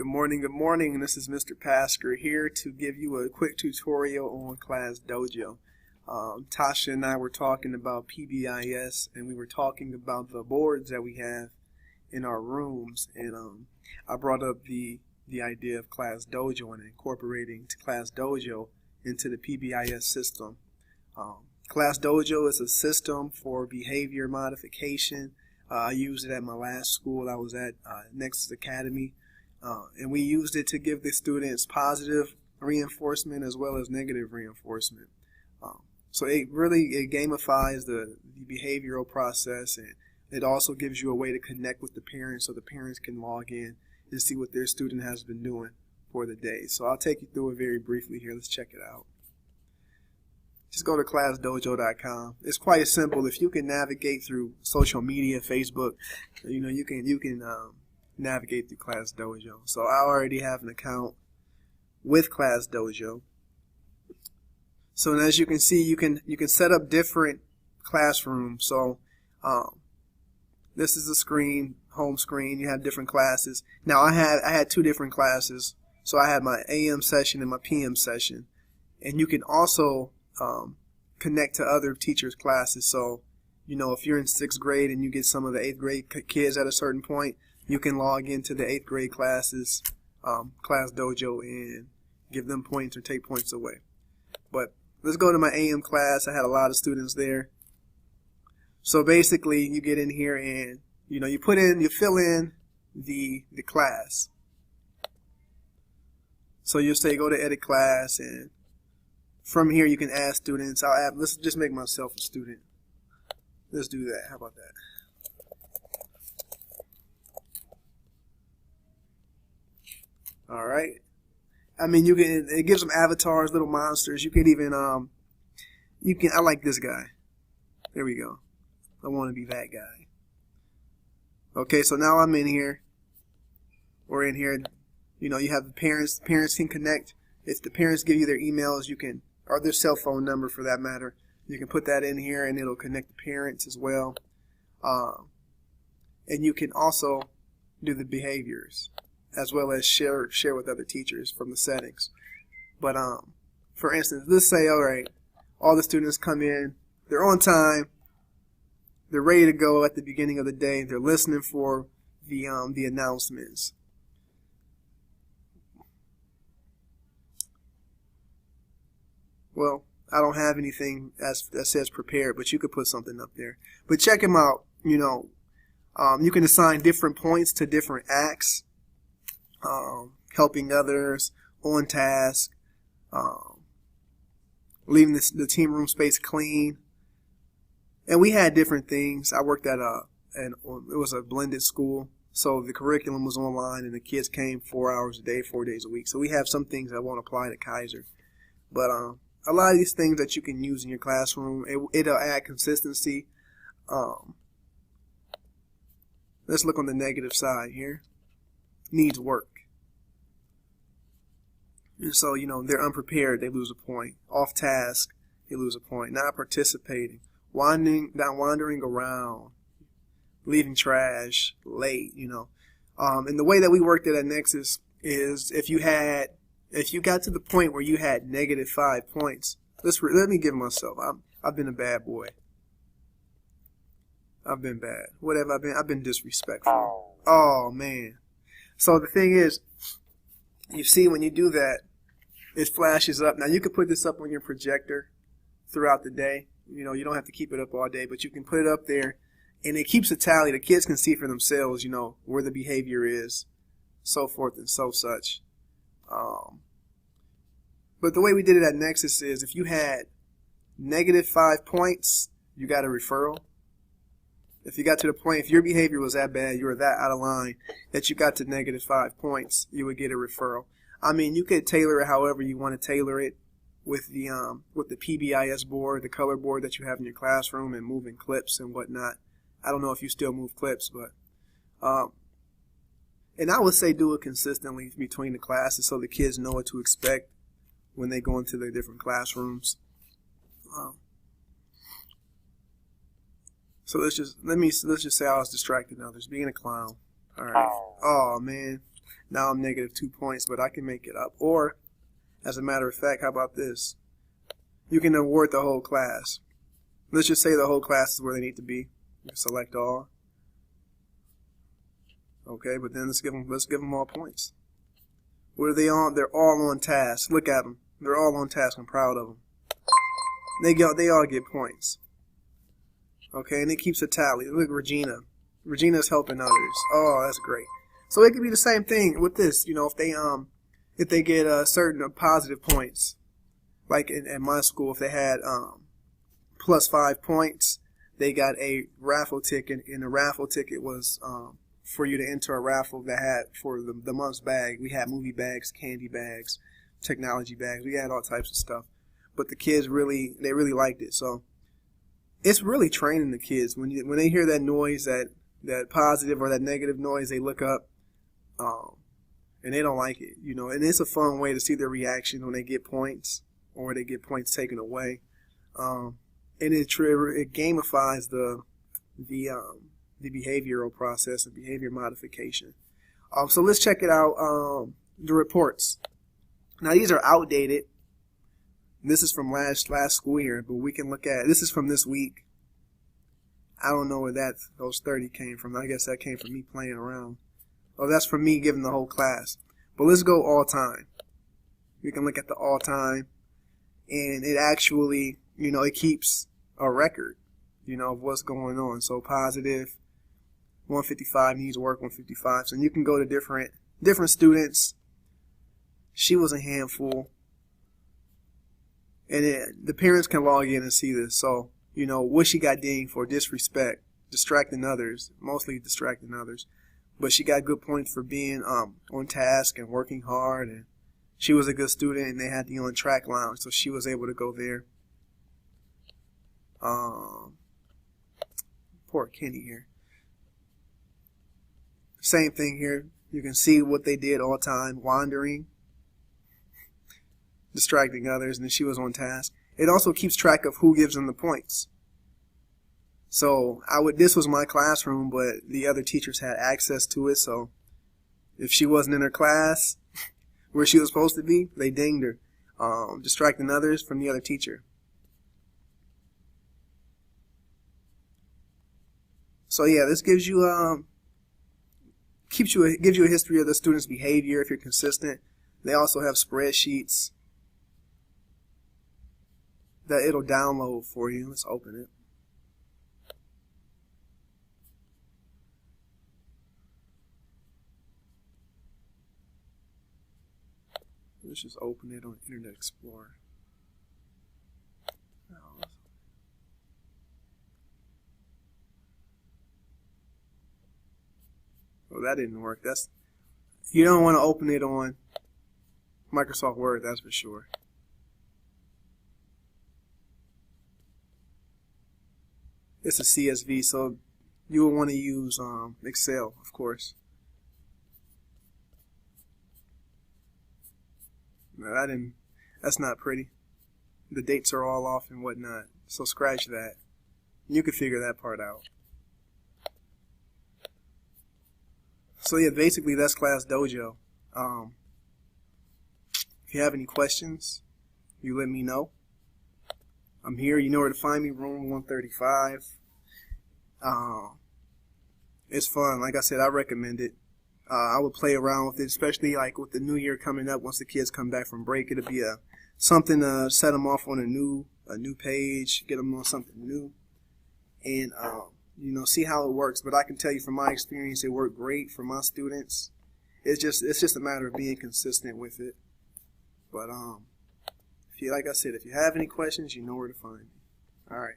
Good morning. This is Mr. Pasker here to give you a quick tutorial on Class Dojo. Tasha and I were talking about PBIS, and we were talking about the boards that we have in our rooms, and I brought up the idea of Class Dojo and incorporating Class Dojo into the PBIS system. Class Dojo is a system for behavior modification. I used it at my last school I was at, Nexus Academy. And we used it to give the students positive reinforcement as well as negative reinforcement. So it gamifies the behavioral process, and it also gives you a way to connect with the parents so the parents can log in and see what their student has been doing for the day. So I'll take you through it very briefly here. Let's check it out. Just go to classdojo.com. It's quite simple. If you can navigate through social media, Facebook, you can navigate through Class Dojo. So I already have an account with Class Dojo. So as you can see, you can set up different classrooms. So this is the screen, home screen. You have different classes. Now I had two different classes. So I had my AM session and my PM session, and you can also connect to other teachers' classes. So if you're in 6th grade and you get some of the 8th grade kids at a certain point, you can log into the 8th grade classes, Class Dojo, and give them points or take points away. But let's go to my AM class. I had a lot of students there. So basically, you get in here and you fill in the class. So you'll say go to edit class, and from here you can add students. Let's just make myself a student. Let's do that. How about that? All right. I mean, it gives them avatars, little monsters. You can even, I like this guy. There we go. I want to be that guy. Okay, so now I'm in here. We're in here. You have the parents. Parents can connect. If the parents give you their emails, or their cell phone number for that matter, you can put that in here and it'll connect the parents as well. And you can also do the behaviors, as well as share with other teachers from the settings. But for instance, let's say, all right, all the students come in, they're on time, they're ready to go at the beginning of the day, they're listening for the announcements. Well, I don't have anything that says prepared, but you could put something up there. But check them out. You can assign different points to different acts. Helping others, on task, leaving the team room space clean. And we had different things. I worked at it was a blended school, so the curriculum was online and the kids came 4 hours a day, 4 days a week. So we have some things that won't apply to Kaiser. But a lot of these things that you can use in your classroom, it'll add consistency. Let's look on the negative side here. Needs work. And so, they're unprepared, they lose a point. Off task, they lose a point. Not participating. Wandering around. Leaving trash. Late, And the way that we worked it at Nexus is if you got to the point where you had -5 points, let me give myself. I've been a bad boy. I've been bad. What have I been? I've been disrespectful. Oh, man. So the thing is, you see when you do that, it flashes up. Now you can put this up on your projector throughout the day. You don't have to keep it up all day, but you can put it up there, and it keeps a tally. The kids can see for themselves, where the behavior is, so forth and so such. But the way we did it at Nexus is if you had -5 points, you got a referral. If you got to the point, if your behavior was that bad, you were that out of line that you got to -5 points, you would get a referral. I mean, you could tailor it however you want to tailor it with the PBIS board, the color board that you have in your classroom, and moving clips and whatnot. I don't know if you still move clips, but and I would say do it consistently between the classes so the kids know what to expect when they go into their different classrooms. So let's just say I was distracted now. There's being a clown. All right. Oh man. Now I'm negative 2 points, but I can make it up. Or, as a matter of fact, how about this? You can award the whole class. Let's just say the whole class is where they need to be. You select all. Okay, but then let's give them all points. What are they on? They're all on task. Look at them. They're all on task. I'm proud of them. They all get points. Okay, and it keeps a tally. Look, Regina. Regina's helping others. Oh, that's great. So it could be the same thing with this. You know, if they get certain positive points, like in my school, if they had plus 5 points, they got a raffle ticket, and the raffle ticket was for you to enter a raffle that had for the month's bag. We had movie bags, candy bags, technology bags. We had all types of stuff. But the kids really liked it. So it's really training the kids. When they hear that noise, that positive or that negative noise, they look up, and they don't like it. You know, and it's a fun way to see their reaction when they get points or they get points taken away. And it gamifies the behavioral process of behavior modification. So let's check it out. The reports. Now these are outdated. This is from last school year, but we can look at this is from this week. I don't know where those 30 came from. I guess that came from me playing around. Oh, that's from me giving the whole class. But let's go all time. We can look at the all time, and it actually, you know, it keeps a record, you know, of what's going on. So positive 155 needs work 155. So you can go to different students. She was a handful. And the parents can log in and see this. So, you know, what she got dinged for: disrespect, distracting others, mostly distracting others. But she got good points for being on task and working hard. And she was a good student, and they had the on track lounge, so she was able to go there. Poor Kenny here. Same thing here. You can see what they did all time: wandering, distracting others, and then she was on task. It also keeps track of who gives them the points. So this was my classroom, but the other teachers had access to it. So if she wasn't in her class where she was supposed to be, they dinged her, distracting others from the other teacher. So yeah, this gives you gives you a history of the student's behavior if you're consistent. They also have spreadsheets that it'll download for you. Let's open it. Let's just open it on Internet Explorer. Oh, that didn't work. You don't want to open it on Microsoft Word, that's for sure. It's a CSV, so you will want to use Excel, of course. No, that's not pretty. The dates are all off and whatnot, so scratch that. You can figure that part out. So yeah, basically that's Class Dojo. If you have any questions, you let me know. I'm here. You know where to find me. Room 135. It's fun. Like I said, I recommend it. I would play around with it, especially like with the new year coming up. Once the kids come back from break, it'll be something to set them off on a new page, get them on something new, and you know, see how it works. But I can tell you from my experience, it worked great for my students. It's just a matter of being consistent with it. But like I said, if you have any questions, you know where to find me. All right.